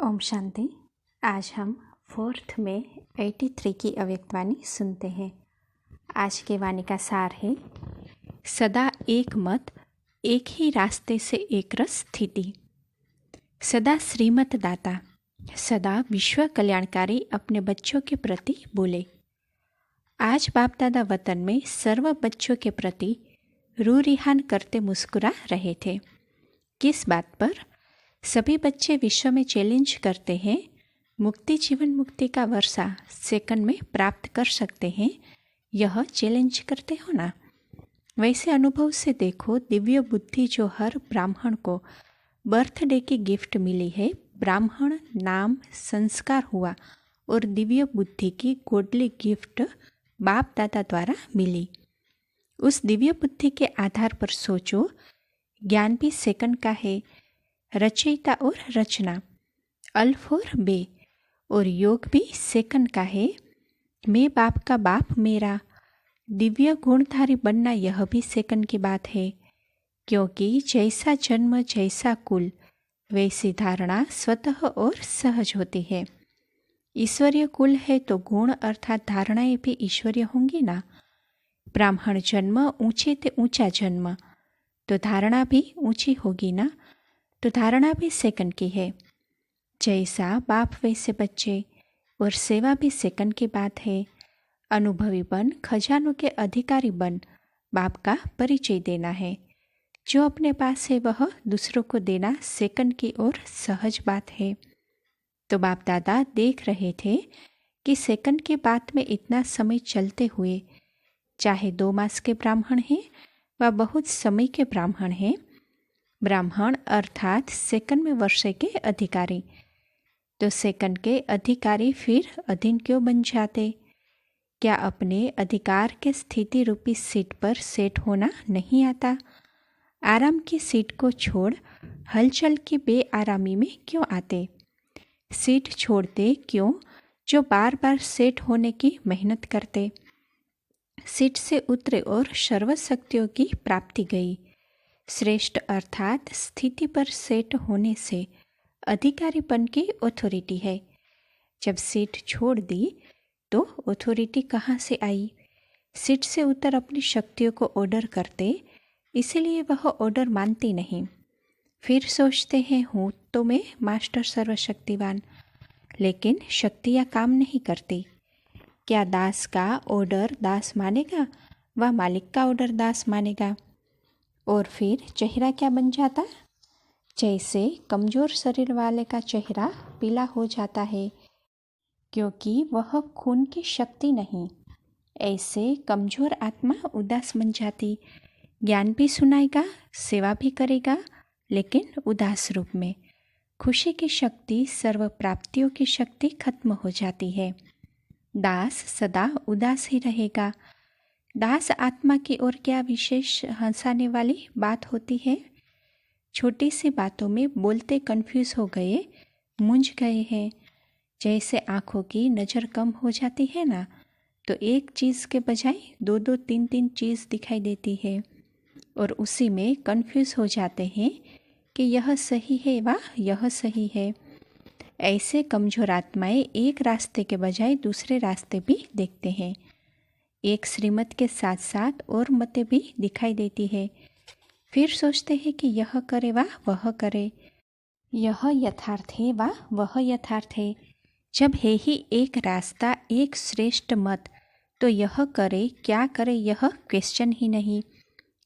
ओम शांति। आज हम 4 मई 83 की अव्यक्तवाणी सुनते हैं। आज के वाणी का सार है, सदा एक मत, एक ही रास्ते से एक रस स्थिति। सदा श्रीमत दाता, सदा विश्व कल्याणकारी अपने बच्चों के प्रति बोले। आज बाप दादा वतन में सर्व बच्चों के प्रति रू रिहान करते मुस्कुरा रहे थे। किस बात पर? सभी बच्चे विश्व में चैलेंज करते हैं, मुक्ति जीवन मुक्ति का वर्षा सेकंड में प्राप्त कर सकते हैं, यह चैलेंज करते हो ना। वैसे अनुभव से देखो, दिव्य बुद्धि जो हर ब्राह्मण को बर्थडे की गिफ्ट मिली है, ब्राह्मण नाम संस्कार हुआ और दिव्य बुद्धि की गोडली गिफ्ट बाप दादा द्वारा मिली। उस दिव्य बुद्धि के आधार पर सोचो, ज्ञान भी सेकंड का है, रचयिता और रचना, अल्फ और बे, और योग भी सेकंड का है। मैं बाप का बाप मेरा, दिव्य गुणधारी बनना यह भी सेकंड की बात है, क्योंकि जैसा जन्म जैसा कुल वैसी धारणा स्वतः और सहज होती है। ईश्वरीय कुल है तो गुण अर्थात धारणाएं भी ईश्वरीय होंगी ना। ब्राह्मण जन्म ऊंचे ते ऊंचा जन्म, तो धारणा भी ऊंची होगी ना, तो धारणा भी सेकंड की है। जैसा बाप वैसे बच्चे, और सेवा भी सेकंड की बात है। अनुभवी बन, खजानों के अधिकारी बन, बाप का परिचय देना है। जो अपने पास है वह दूसरों को देना सेकंड की और सहज बात है। तो बाप दादा देख रहे थे कि सेकंड की बात में इतना समय चलते हुए, चाहे 2 मास के ब्राह्मण हैं व बहुत समय के ब्राह्मण हैं, ब्राह्मण अर्थात सेकंड में वर्षे के अधिकारी, तो सेकंड के अधिकारी फिर अधीन क्यों बन जाते? क्या अपने अधिकार के स्थिति रूपी सीट पर सेट होना नहीं आता? आराम की सीट को छोड़ हलचल की बेआरामी में क्यों आते? सीट छोड़ते क्यों जो बार बार सेट होने की मेहनत करते? सीट से उतरे और सर्वशक्तियों की प्राप्ति गई। श्रेष्ठ अर्थात स्थिति पर सेट होने से अधिकारीपन की ऑथोरिटी है। जब सीट छोड़ दी तो ऑथोरिटी कहाँ से आई? सीट से उतर अपनी शक्तियों को ऑर्डर करते, इसीलिए वह ऑर्डर मानती नहीं। फिर सोचते हैं हूँ तो मैं मास्टर सर्वशक्तिवान, लेकिन शक्तियाँ काम नहीं करती। क्या दास का ऑर्डर दास मानेगा व मालिक का ऑर्डर दास मानेगा? और फिर चेहरा क्या बन जाता? जैसे कमज़ोर शरीर वाले का चेहरा पीला हो जाता है, क्योंकि वह खून की शक्ति नहीं। ऐसे कमज़ोर आत्मा उदास बन जाती। ज्ञान भी सुनाएगा, सेवा भी करेगा, लेकिन उदास रूप में। खुशी की शक्ति, सर्व प्राप्तियों की शक्ति खत्म हो जाती है। दास सदा उदास ही रहेगा। दास आत्मा की ओर क्या विशेष हंसाने वाली बात होती है? छोटी सी बातों में बोलते कंफ्यूज हो गए, मूंझ गए हैं। जैसे आँखों की नज़र कम हो जाती है ना, तो एक चीज़ के बजाय 2-2, 3-3 चीज़ दिखाई देती है, और उसी में कंफ्यूज हो जाते हैं कि यह सही है व यह सही है। ऐसे कमज़ोर आत्माएं एक रास्ते के बजाय दूसरे रास्ते भी देखते हैं। एक श्रीमत के साथ साथ और मतें भी दिखाई देती है। फिर सोचते हैं कि यह करे व वह करे, यह यथार्थ है व वह यथार्थ है। जब है ही एक रास्ता, एक श्रेष्ठ मत, तो यह करे क्या करे यह क्वेश्चन ही नहीं।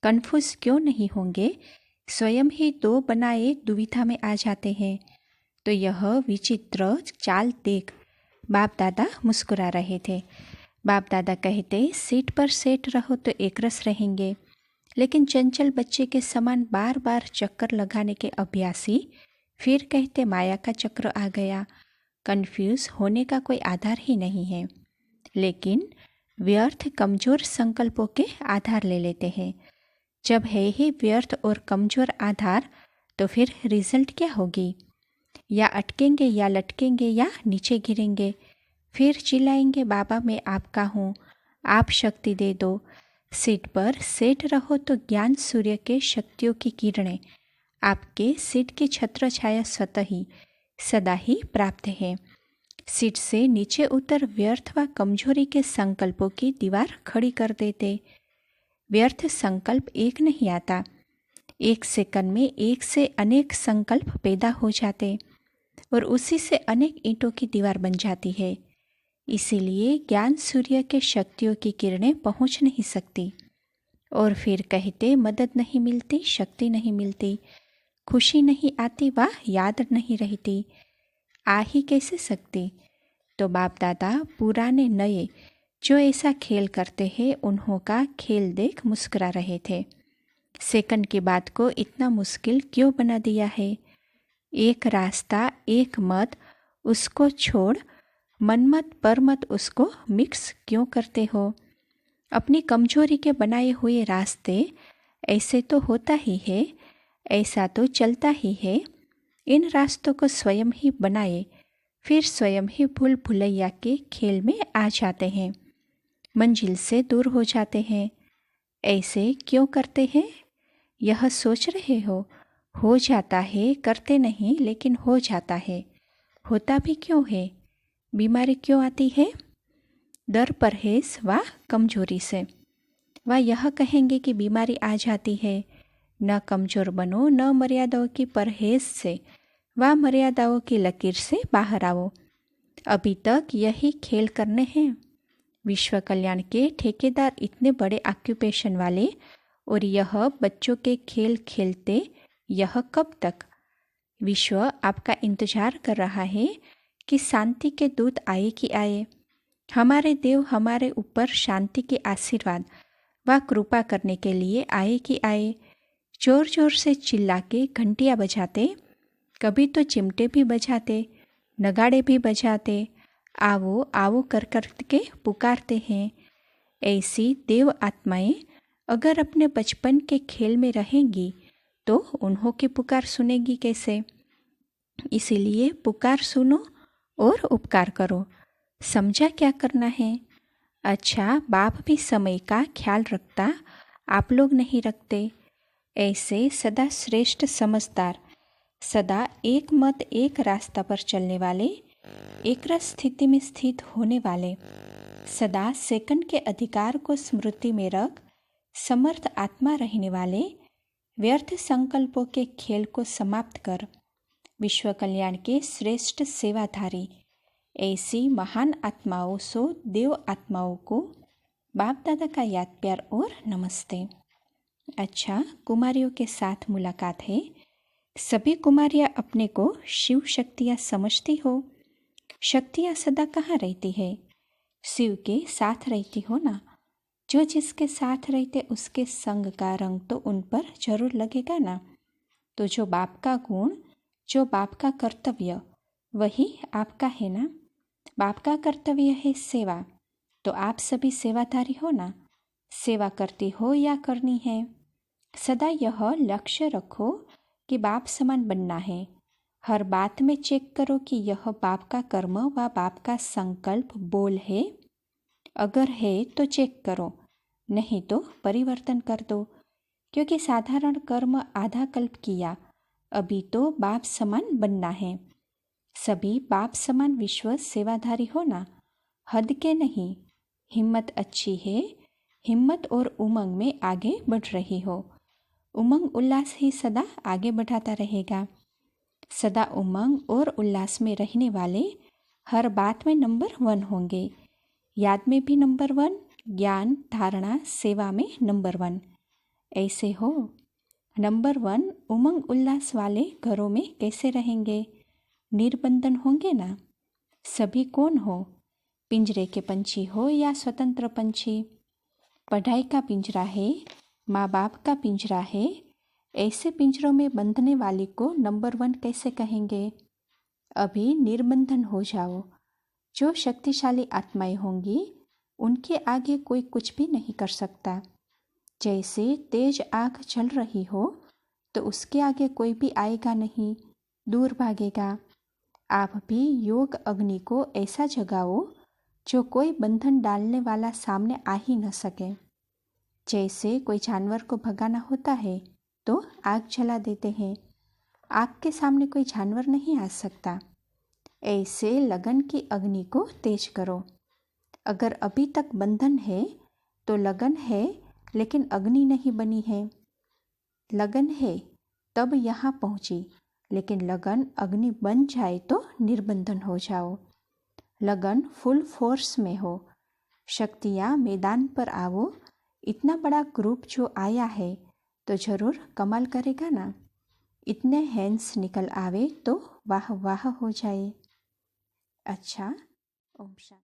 कन्फ्यूज क्यों नहीं होंगे? स्वयं ही 2 बनाए दुविधा में आ जाते हैं। तो यह विचित्र चाल देख बाप दादा मुस्कुरा रहे थे। बाप दादा कहते, सीट पर सेट रहो तो एक रस रहेंगे, लेकिन चंचल बच्चे के समान बार बार चक्कर लगाने के अभ्यासी फिर कहते माया का चक्र आ गया। कंफ्यूज होने का कोई आधार ही नहीं है, लेकिन व्यर्थ कमज़ोर संकल्पों के आधार ले लेते हैं। जब है ही व्यर्थ और कमज़ोर आधार, तो फिर रिजल्ट क्या होगी? या अटकेंगे या लटकेंगे या नीचे गिरेंगे। फिर चिल्लाएंगे, बाबा मैं आपका हूँ, आप शक्ति दे दो। सीट पर सेट रहो तो ज्ञान सूर्य के शक्तियों की किरणें आपके सीट की छत्र छाया सतही सदा ही प्राप्त है। सीट से नीचे उतर व्यर्थ व कमजोरी के संकल्पों की दीवार खड़ी कर देते। व्यर्थ संकल्प एक नहीं आता, एक सेकंड में एक से अनेक संकल्प पैदा हो जाते और उसी से अनेक ईंटों की दीवार बन जाती है। इसीलिए ज्ञान सूर्य के शक्तियों की किरणें पहुंच नहीं सकती। और फिर कहते मदद नहीं मिलती, शक्ति नहीं मिलती, खुशी नहीं आती, व याद नहीं रहती। आ ही कैसे सकती? तो बाप दादा पुराने नए जो ऐसा खेल करते हैं उन्हों का खेल देख मुस्कुरा रहे थे। सेकंड की बात को इतना मुश्किल क्यों बना दिया है? एक रास्ता, एक मत, उसको छोड़ मनमत परमत उसको मिक्स क्यों करते हो? अपनी कमजोरी के बनाए हुए रास्ते ऐसे तो होता ही है, ऐसा तो चलता ही है। इन रास्तों को स्वयं ही बनाए, फिर स्वयं ही भूल भुलैया के खेल में आ जाते हैं, मंजिल से दूर हो जाते हैं। ऐसे क्यों करते हैं? यह सोच रहे हो जाता है, करते नहीं लेकिन हो जाता है। होता भी क्यों है? बीमारी क्यों आती है? डर, परहेज व कमजोरी से। वह यह कहेंगे कि बीमारी आ जाती है। न कमजोर बनो, न मर्यादाओं की परहेज से व मर्यादाओं की लकीर से बाहर आओ। अभी तक यही खेल करने हैं। विश्व कल्याण के ठेकेदार इतने बड़े ऑक्यूपेशन वाले, और यह बच्चों के खेल खेलते, यह कब तक? विश्व आपका इंतजार कर रहा है कि शांति के दूत आए कि आए। हमारे देव हमारे ऊपर शांति के आशीर्वाद व कृपा करने के लिए आए कि आए। जोर जोर से चिल्ला के घंटियाँ बजाते, कभी तो चिमटे भी बजाते, नगाड़े भी बजाते, आवो आवो कर के पुकारते हैं। ऐसी देव आत्माएं अगर अपने बचपन के खेल में रहेंगी तो उन्हों की पुकार सुनेगी कैसे? इसीलिए पुकार सुनो और उपकार करो। समझा क्या करना है? अच्छा, बाप भी समय का ख्याल रखता, आप लोग नहीं रखते। ऐसे सदा श्रेष्ठ समझदार, सदा एक मत एक रास्ता पर चलने वाले, एक रस स्थिति में स्थित होने वाले, सदा सेकंड के अधिकार को स्मृति में रख समर्थ आत्मा रहने वाले, व्यर्थ संकल्पों के खेल को समाप्त कर विश्व कल्याण के श्रेष्ठ सेवाधारी, ऐसी महान आत्माओं सो देव आत्माओं को बाप दादा का याद प्यार और नमस्ते। अच्छा, कुमारियों के साथ मुलाकात है। सभी कुमारियाँ अपने को शिव शक्तियाँ समझती हो। शक्तियाँ सदा कहाँ रहती है? शिव के साथ रहती हो ना। जो जिसके साथ रहते उसके संग का रंग तो उन पर जरूर लगेगा ना। तो जो बाप का गुण, जो बाप का कर्तव्य, वही आपका है ना। बाप का कर्तव्य है सेवा, तो आप सभी सेवाधारी हो ना। सेवा करती हो या करनी है। सदा यह लक्ष्य रखो कि बाप समान बनना है। हर बात में चेक करो कि यह बाप का कर्म व बाप का संकल्प बोल है। अगर है तो चेक करो, नहीं तो परिवर्तन कर दो। क्योंकि साधारण कर्म आधा कल्प किया, अभी तो बाप समान बनना है। सभी बाप समान विश्व सेवाधारी हो ना। हद के नहीं। हिम्मत अच्छी है, हिम्मत और उमंग में आगे बढ़ रही हो। उमंग उल्लास ही सदा आगे बढ़ाता रहेगा। सदा उमंग और उल्लास में रहने वाले हर बात में नंबर 1 होंगे। याद में भी नंबर 1, ज्ञान धारणा सेवा में नंबर 1। ऐसे हो। नंबर 1 उमंग उल्लास वाले घरों में कैसे रहेंगे? निर्बंधन होंगे ना। सभी कौन हो? पिंजरे के पंछी हो या स्वतंत्र पंछी? पढ़ाई का पिंजरा है, माँ बाप का पिंजरा है। ऐसे पिंजरों में बंधने वाली को नंबर 1 कैसे कहेंगे? अभी निर्बंधन हो जाओ। जो शक्तिशाली आत्माएं होंगी उनके आगे कोई कुछ भी नहीं कर सकता। जैसे तेज आग जल रही हो तो उसके आगे कोई भी आएगा नहीं, दूर भागेगा। आप भी योग अग्नि को ऐसा जगाओ जो कोई बंधन डालने वाला सामने आ ही न सके। जैसे कोई जानवर को भगाना होता है तो आग जला देते हैं। आग के सामने कोई जानवर नहीं आ सकता। ऐसे लगन की अग्नि को तेज करो। अगर अभी तक बंधन है तो लगन है, लेकिन अग्नि नहीं बनी है। लगन है तब यहाँ पहुँची, लेकिन लगन अग्नि बन जाए तो निर्बंधन हो जाओ। लगन फुल फोर्स में हो, शक्तियाँ मैदान पर आओ। इतना बड़ा ग्रुप जो आया है तो जरूर कमाल करेगा ना। इतने हैंड्स निकल आवे तो वाह वाह हो जाए। अच्छा, ओम शांति।